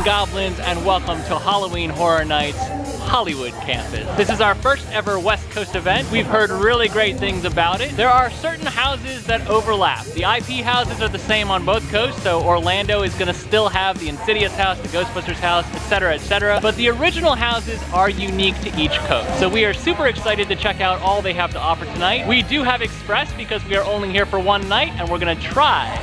and goblins, and welcome to Halloween Horror Nights Hollywood campus. This is our first ever West Coast event. We've heard really great things about it. There are certain houses that overlap. The IP houses are the same on both coasts, so Orlando is gonna still have the Insidious house, the Ghostbusters house, etc., etc. But the original houses are unique to each coast. So we are super excited to check out all they have to offer tonight. We do have Express because we are only here for one night, and we're gonna try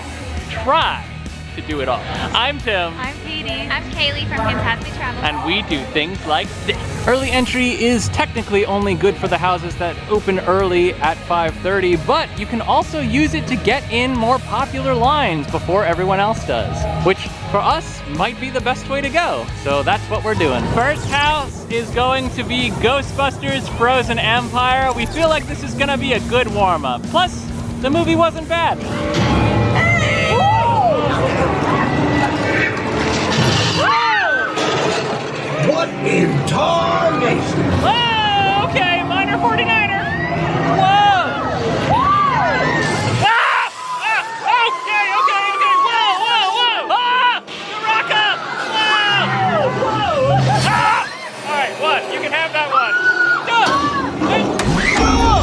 to do it all. I'm Tim. I'm Katie. I'm Kaylee from Fantastic Travel. And we do things like this. Early entry is technically only good for the houses that open early at 5:30, but you can also use it to get in more popular lines before everyone else does, which for us might be the best way to go. So that's what we're doing. First house is going to be Ghostbusters Frozen Empire. We feel like this is gonna be a good warm-up. Plus, the movie wasn't bad. What in tarnation? Whoa, okay, minor 49er. Whoa! Ah! Ah! Okay, whoa! Ah! Garraka! Whoa! Ah! All right, one, you can have that one. Go! Hey. Whoa!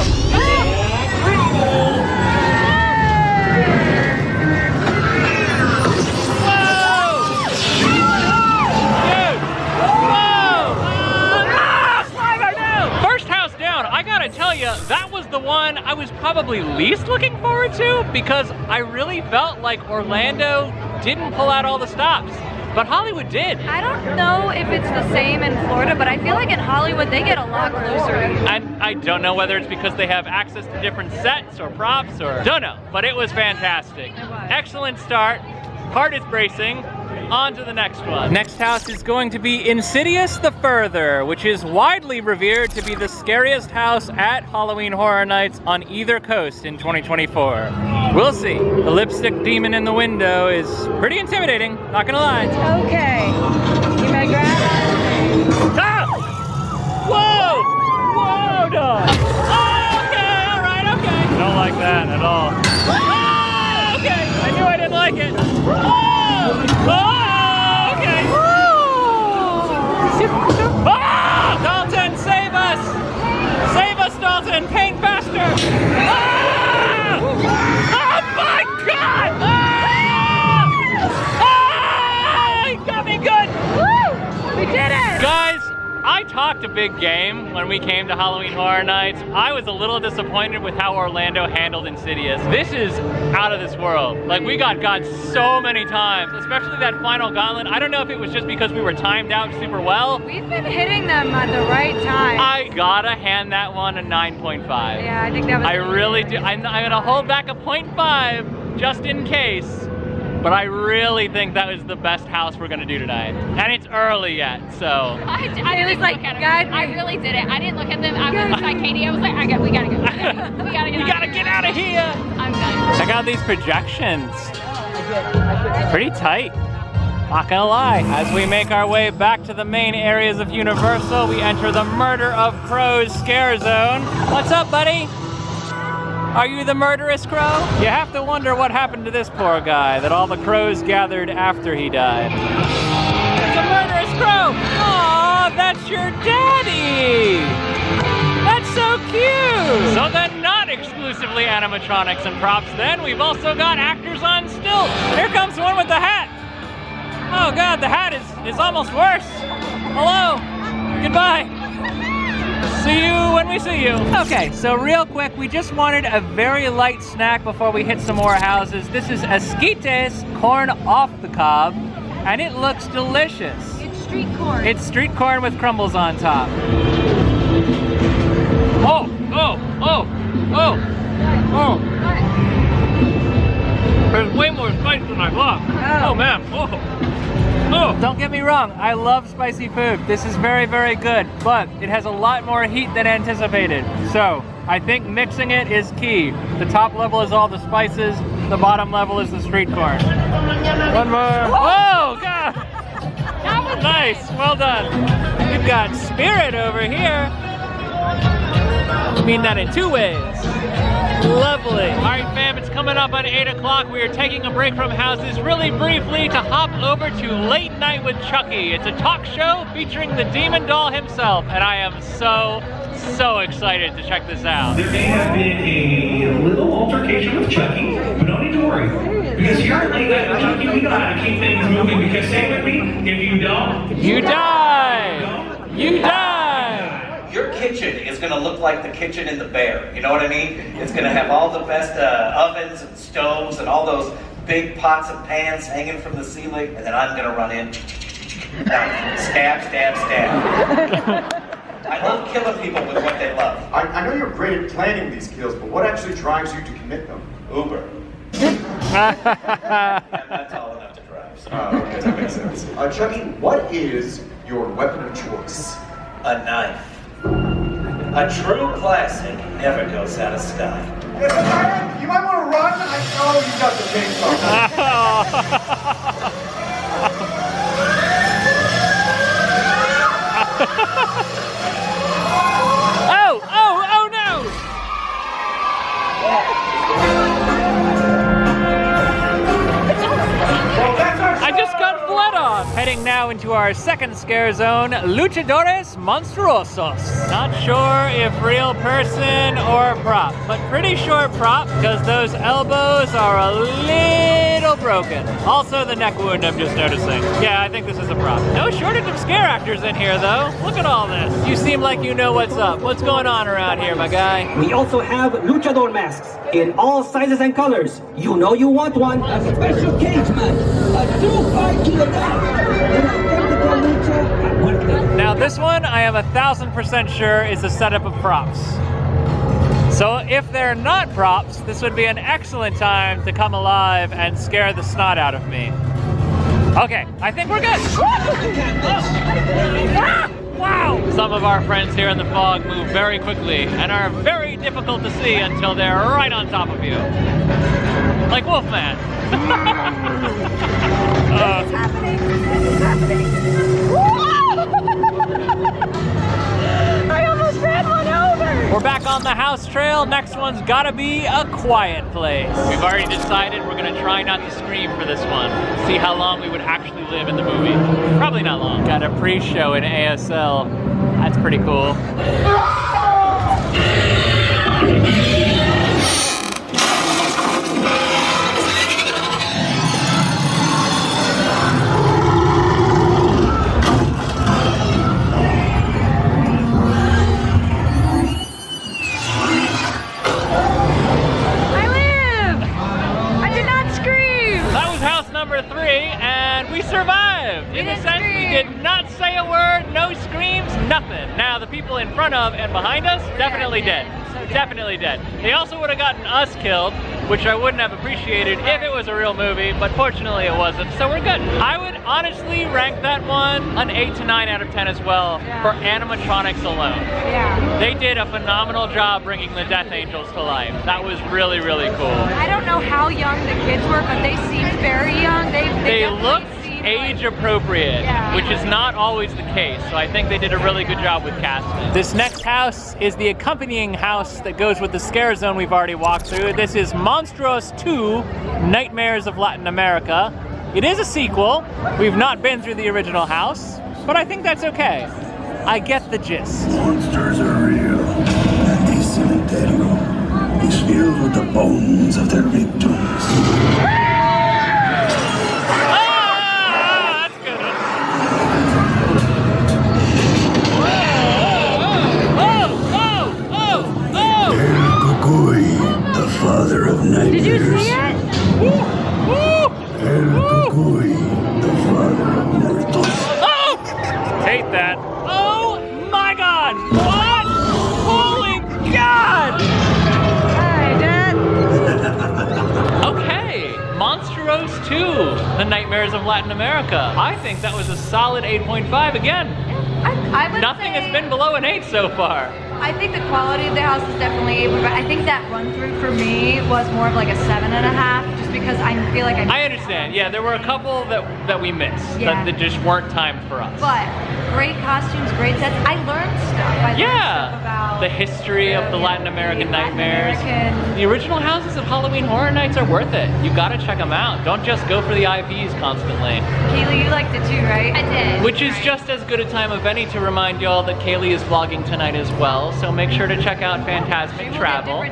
Tell you, that was the one I was probably least looking forward to because I really felt like Orlando didn't pull out all the stops, but Hollywood did. I don't know if it's the same in Florida, but I feel like in Hollywood they get a lot closer. And I don't know whether it's because they have access to different sets or props or don't know, but it was fantastic. Excellent start. Heart is bracing. On to the next one. Next house is going to be Insidious the Further, which is widely revered to be the scariest house at Halloween Horror Nights on either coast in 2024. We'll see. The lipstick demon in the window is pretty intimidating, not gonna lie. Okay. You may grab it. Ah! Whoa! Whoa, dog! Oh, okay, all right, okay. Don't like that at all. Oh, okay, I knew I didn't like it. Oh! Okay. Ah! Dalton, save us! Save us, Dalton! Paint faster! Ah! Oh my God! Ah! Ah! He got me good! Woo! We did it! Guys, I talked a big game when we came to Halloween Horror Nights. I was a little disappointed with how Orlando handled Insidious. This is out of this world. Like, we got so many times, especially that final gauntlet. I don't know if it was just because we were timed out super well. We've been hitting them at the right time. I gotta hand that one a 9.5. Yeah, I think that was... I really do. I'm gonna hold back a 0.5 just in case. But I really think that was the best house we're gonna do tonight. And it's early yet, so. I was like, God, I really did it. I didn't look at them. I was beside Katie. I was like, we gotta go. We gotta get out of here. I'm done. Check out these projections. Pretty tight. Not gonna lie. As we make our way back to the main areas of Universal, we enter the Murder of Crowz scare zone. What's up, buddy? Are you the murderous crow? You have to wonder what happened to this poor guy that all the crows gathered after he died. It's a murderous crow! Aw, that's your daddy! That's so cute! So then not exclusively animatronics and props then, we've also got actors on stilts. Here comes one with the hat! Oh God, the hat is almost worse. Hello, goodbye. See you when we see you. Okay, so real quick, we just wanted a very light snack before we hit some more houses. This is Esquites corn off the cob, and it looks delicious. It's street corn. It's street corn with crumbles on top. Oh, oh, oh, oh, oh. There's way more spice than I thought. Oh man, oh. Oh. Don't get me wrong, I love spicy food. This is very, very good, but it has a lot more heat than anticipated. So, I think mixing it is key. The top level is all the spices, the bottom level is the street corn. One more. Oh, God! That was nice, well done. We've got Spirit over here. mean that in two ways. Lovely. All right, fam, it's coming up on 8 o'clock. We are taking a break from houses really briefly to hop over to Late Night with Chucky. It's a talk show featuring the demon doll himself, and I am so excited to check this out. There may have been a little altercation with Chucky, but no need to worry. Because here at Late Night with Chucky, we know how to keep things moving. Because say with me, if you don't, you die! You die! Your kitchen is going to look like the kitchen in The Bear. You know what I mean? It's going to have all the best ovens and stoves and all those big pots and pans hanging from the ceiling. And then I'm going to run in. Stab, stab, stab. I love killing people with what they love. I know you're great at planning these kills, but what actually drives you to commit them? Uber. And that's all enough to drive. So. Okay, that makes sense. Chucky, what is your weapon of choice? A knife. A true classic never goes out of style. Yes, you might want to run. I know you got the chainsaw. Oh no! I just got blood on! Heading now into our second scare zone, Luchadores, Monstruosos. Not sure if real person or prop, but pretty sure prop, because those elbows are a little broken. Also the neck wound I'm just noticing. Yeah, I think this is a prop. No shortage of scare actors in here though. Look at all this. You seem like you know what's up. What's going on around here, my guy? We also have luchador masks in all sizes and colors. You know you want one. A special cage match. A true fight to the death. Now this one, I am 1000% sure is a setup of props. So if they're not props, this would be an excellent time to come alive and scare the snot out of me. Okay, I think we're good. Wow! Some of our friends here in the fog move very quickly and are very difficult to see until they're right on top of you. Like Wolfman. It's happening. It's happening. I almost ran one over. We're back on the house trail. Next one's gotta be a quiet place. We've already decided we're gonna try not to scream for this one. See how long we would actually live in the movie. Probably not long. Got a pre-show in ASL. That's pretty cool. Number 3, and we survived. In a sense, we did not say a word, no screams, nothing. Now, the people in front of and behind us, definitely dead. Definitely dead. They also would have gotten us killed, which I wouldn't have appreciated if it was a real movie, but fortunately it wasn't, so we're good. I would honestly rank that one an 8 to 9 out of 10 as well, for animatronics alone. Yeah. They did a phenomenal job bringing the Death Angels to life. That was really, really cool. I don't know how young the kids were, but they seemed very young. They looked age appropriate, which is not always the case, so I think they did a really good job with casting. This next house is the accompanying house that goes with the scare zone we've already walked through. This is Monstruos 2, Nightmares of Latin America. It is a sequel. We've not been through the original house, but I think that's okay. I get the gist. Monsters are real, and the cementerio is filled with the bones of their victims. The father of nightmares. Did you see it? El Cucuy, the father of muertos. Oh! Hate that. Oh my god! What? Holy god! Hi, Dad. Okay, Monstruos 2, The Nightmares of Latin America. I think that was a solid 8.5 again. I would Nothing say, has been below an 8 so far. I think the quality of the house is definitely able, but I think that run through for me was more of like a 7.5, just because I feel like I understand. Yeah, there were a couple that we missed that just weren't timed for us. But great costumes, great sets. I learned stuff. I learned stuff about the history of the Latin American nightmares. The original houses of Halloween Horror Nights are worth it. You gotta check them out. Don't just go for the IVs constantly. Kaylee, you liked it too, right? I did. Which is just as good a time of any to remind y'all that Kaylee is vlogging tonight as well. So make sure to check out Phantasmic Travel.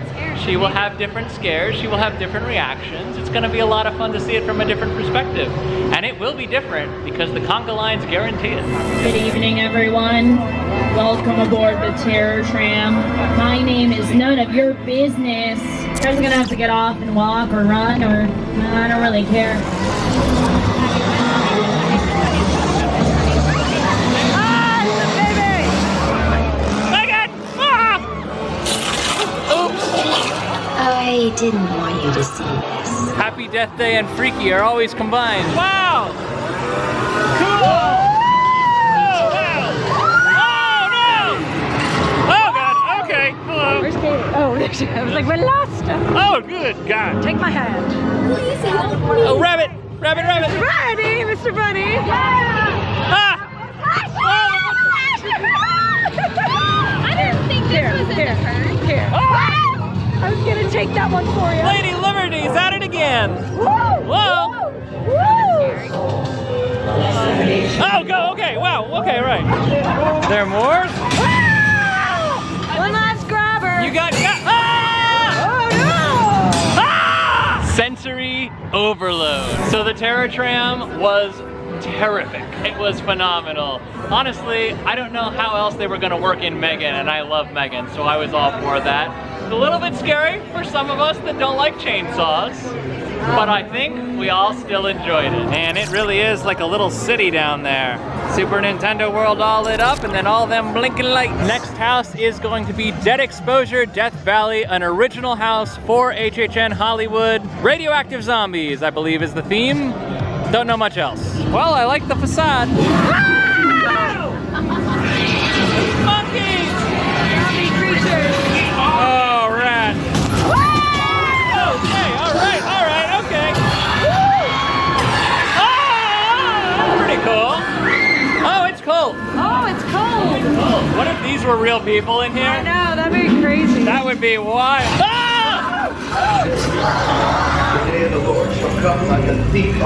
She will have different scares. She will have different reactions. It's gonna be a lot of fun to see it from a different perspective. And it will be different because the conga lines guarantee it. Good evening, everyone. Welcome aboard the Terror Tram. My name is none of your business. You guys are gonna have to get off and walk or run or I don't really care. I didn't want you to see this. Happy Death Day and Freaky are always combined. Wow! Cool! Oh, wow! Oh, no! Oh, God, okay, hello. Where's Kaylee? Oh, there she is. I was like, we lost her. Oh, good God. Take my hand. Oh, rabbit! Rabbit, rabbit! Bunny, Mr. Bunny! Ah! I didn't think this was in the herd. Here. I was gonna take that one for you. Lady Liberty's at it again! Woo! Whoa! Woo! Oh, go, okay, wow, okay, right. There are more? One last grabber. You got, ah! Oh no! Ah! Sensory overload. So the Terror Tram was terrific. It was phenomenal. Honestly, I don't know how else they were gonna work in Megan, and I love Megan, so I was all for that. It's a little bit scary for some of us that don't like chainsaws, but I think we all still enjoyed it. And it really is like a little city down there. Super Nintendo World all lit up, and then all them blinking lights. Next house is going to be Dead Exposure Death Valley, an original house for HHN Hollywood. Radioactive zombies, I believe, is the theme. Don't know much else. Well, I like the facade. Monkeys! Zombie creatures. Oh, rats. Okay, all right, okay. Oh, that's pretty cool. Oh, it's cold. Oh, it's cold. Oh, what if these were real people in here? I know, that'd be crazy. That would be wild. Ah! The day of the Lord shall come like a thief.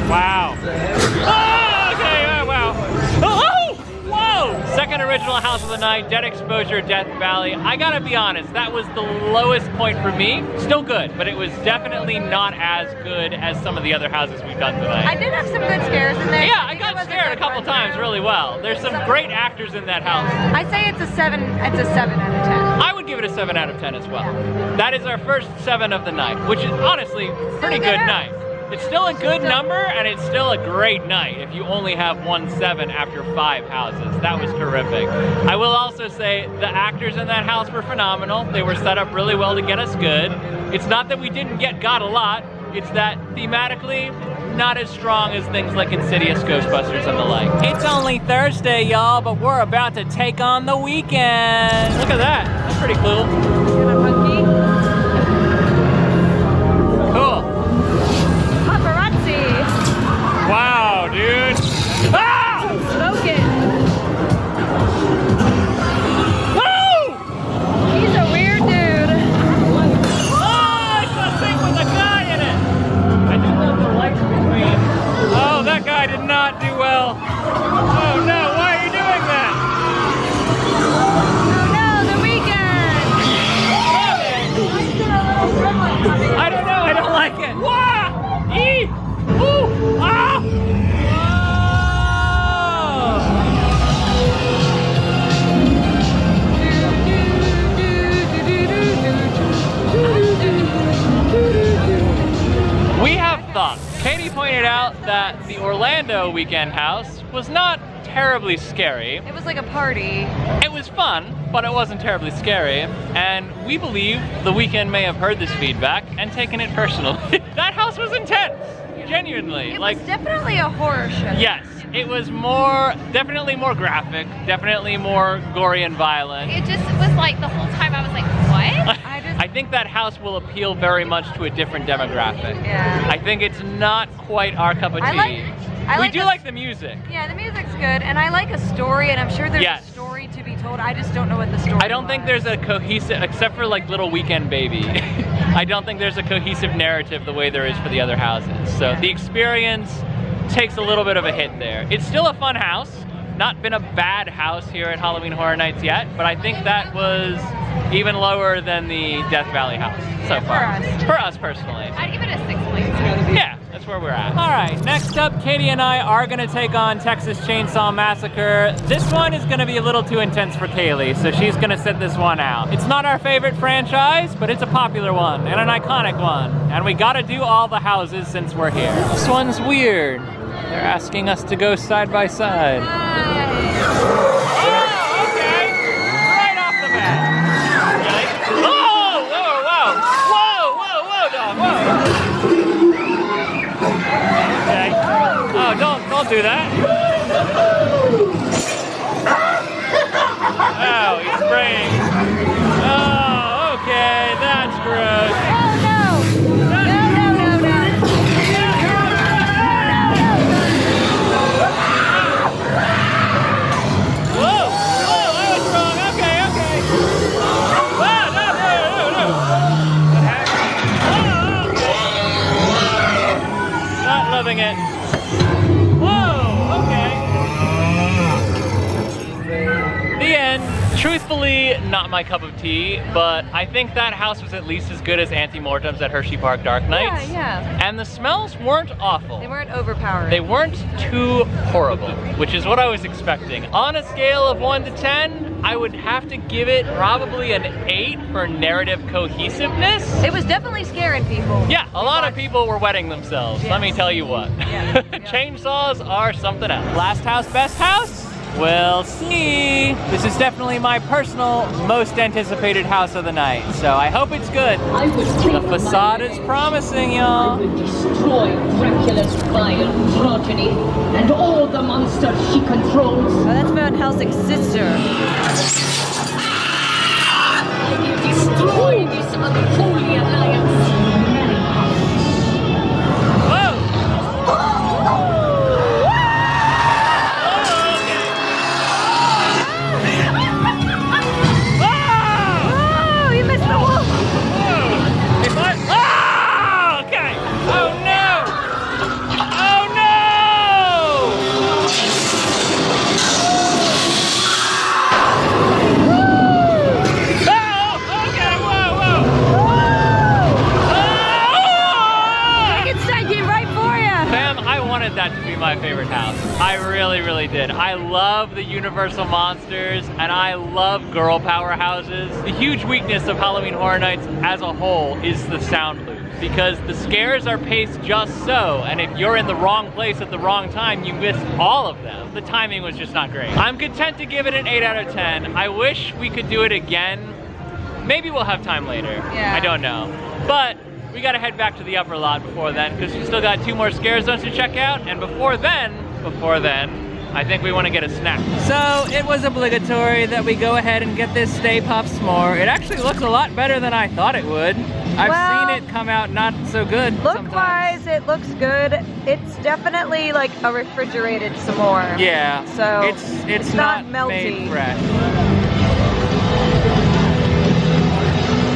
Wow. Oh, okay, wow. Oh, whoa! Second original house of the night, Dead Exposure, Death Valley. I gotta be honest, that was the lowest point for me. Still good, but it was definitely not as good as some of the other houses we've done tonight. I did have some good scares in there. Yeah, I got scared a couple times really well. There's some great actors in that house. I say it's a 7 out of 10. I would give it a 7 out of 10 as well. That is our first 7 of the night, which is honestly a pretty good night. It's still a good number, and it's still a great night if you only have 1 7 after 5 houses. That was terrific. I will also say the actors in that house were phenomenal. They were set up really well to get us good. It's not that we didn't get got a lot, it's that thematically, not as strong as things like Insidious, Ghostbusters, and the like. It's only Thursday, y'all, but we're about to take on the weekend. Look at that, that's pretty cool. Cool. Paparazzi. Wow, dude. Ah! Smoking. Woo! He's a weird dude. Oh, it's a thing with a guy in it. I do love the lights between. Oh, that guy did not do well. Oh no, why are you doing that? Oh no, the weekend. I don't know, I don't like it. Wah! Eee! Ooh! Ah! We have thoughts. Katie pointed out that the Orlando weekend house was not terribly scary. It was like a party. It was fun, but it wasn't terribly scary. And we believe the weekend may have heard this feedback and taken it personally. That house was intense, genuinely. It was definitely a horror show. Yes, it was definitely more graphic, definitely more gory and violent. It just was like the whole time I was like, what? I think that house will appeal very much to a different demographic. Yeah. I think it's not quite our cup of tea. We do like the music. Yeah, the music's good, and I like a story, and I'm sure there's a story to be told. I just don't know what the story is. I don't think there's a cohesive, except for like Little Weeknd Baby, I don't think there's a cohesive narrative the way there is for the other houses. So the experience takes a little bit of a hit there. It's still a fun house. Not been a bad house here at Halloween Horror Nights yet, but I think that was even lower than the Death Valley house so far. For us personally. I'd give it a 6 points. Yeah, that's where we're at. All right, next up, Katie and I are gonna take on Texas Chainsaw Massacre. This one is gonna be a little too intense for Kaylee, so she's gonna sit this one out. It's not our favorite franchise, but it's a popular one and an iconic one. And we gotta do all the houses since we're here. This one's weird. They're asking us to go side by side. Oh, okay. Right off the bat. Really? Oh, whoa, whoa. Whoa, whoa, whoa, dog, whoa. Okay. Oh, don't do that. Oh, he's spraying. Oh, okay, that's gross. It. Whoa, okay. The end. Truthfully, not my cup of tea, but I think that house was at least as good as Antemortem's at Hershey Park Dark Nights. Yeah. And the smells weren't awful. They weren't overpowering. They weren't too horrible, which is what I was expecting. On a scale of 1 to 10, I would have to give it probably an 8 for narrative cohesiveness. It was definitely scaring people. Yeah, a lot of people were wetting themselves, let me tell you what. Yeah. Chainsaws are something else. Last house, best house? We'll see. This is definitely my personal, most anticipated house of the night, so I hope it's good. The facade is promising, y'all. I will destroy Dracula's vile progeny and all the monsters she controls. Oh, that's Van Helsing's sister. I will destroy this unholy alliance. That to be my favorite house. I really did. I love the Universal monsters and I love girl power houses. The huge weakness of Halloween Horror Nights as a whole is the sound loop, because the scares are paced just so, and if you're in the wrong place at the wrong time, you miss all of them. The timing was just not great. I'm content to give it an 8 out of 10. I wish we could do it again. Maybe we'll have time later. Yeah. I don't know. But we gotta head back to the upper lot before then, because we still got 2 more scare zones to check out, and before then, I think we want to get a snack. So it was obligatory that we go ahead and get this Stay-Puft s'more. It actually looks a lot better than I thought it would. I've seen it come out not so good. Look-wise, it looks good. It's definitely like a refrigerated s'more. Yeah. So it's not melty. Made fresh.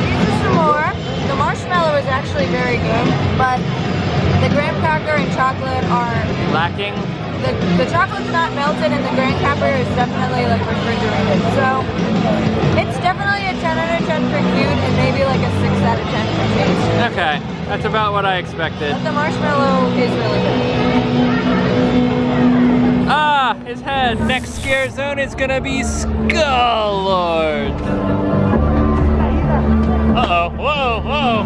Here's the s'more. The marshmallow is actually very good, but the graham cracker and chocolate are lacking. The chocolate's not melted, and the graham cracker is definitely like refrigerated. So it's definitely a 10 out of 10 for cute, and maybe like a 6 out of 10 for taste. Okay, that's about what I expected. But the marshmallow is really good. Ah, his head. Next scare zone is gonna be Skull Lord. Uh-oh, whoa, whoa.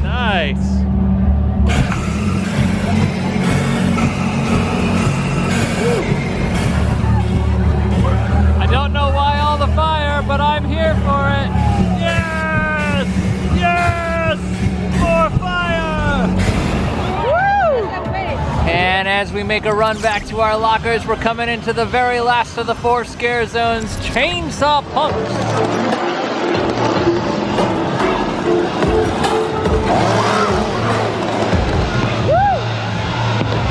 Nice. I don't know why all the fire, but I'm here for it. And as we make a run back to our lockers, we're coming into the very last of the 4 scare zones, Chainsaw Punkz.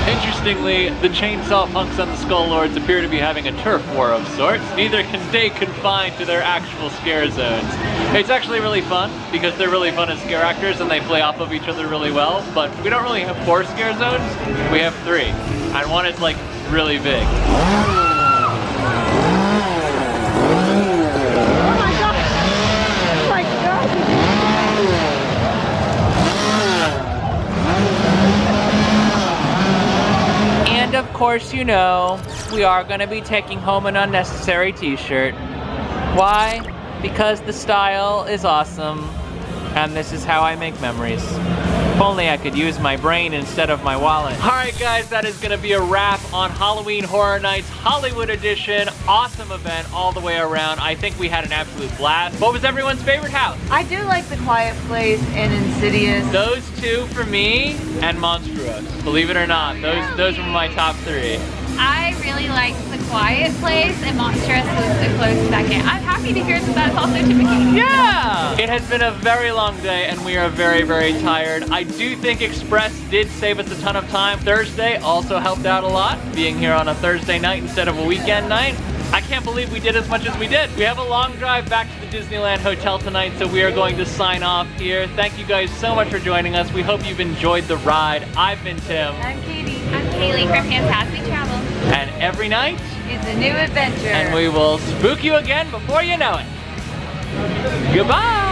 Interestingly, the Chainsaw Punkz and the Skull Lords appear to be having a turf war of sorts. Neither can stay confined to their actual scare zones. It's actually really fun because they're really fun as scare actors and they play off of each other really well, but we don't really have 4 scare zones, we have 3. And one is like really big. And of course, you know, we are going to be taking home an unnecessary t-shirt. Why? Because the style is awesome, and this is how I make memories. If only I could use my brain instead of my wallet. Alright guys, that is going to be a wrap on Halloween Horror Nights Hollywood Edition. Awesome event all the way around. I think we had an absolute blast. What was everyone's favorite house? I do like The Quiet Place and Insidious. Those 2 for me, and Monstruos. Believe it or not, those were my top 3. I really liked The Quiet Place, and Monstruos was a close second. I'm happy to hear that that's also Timothy. Yeah! It has been a very long day, and we are very, very tired. I do think Express did save us a ton of time. Thursday also helped out a lot, being here on a Thursday night instead of a weekend night. I can't believe we did as much as we did. We have a long drive back to the Disneyland Hotel tonight, so we are going to sign off here. Thank you guys so much for joining us. We hope you've enjoyed the ride. I've been Tim. I'm Katie. I'm Kaylee from Fantastic Travel. And every night It's a new adventure. and we will spook you again before you know it. Goodbye!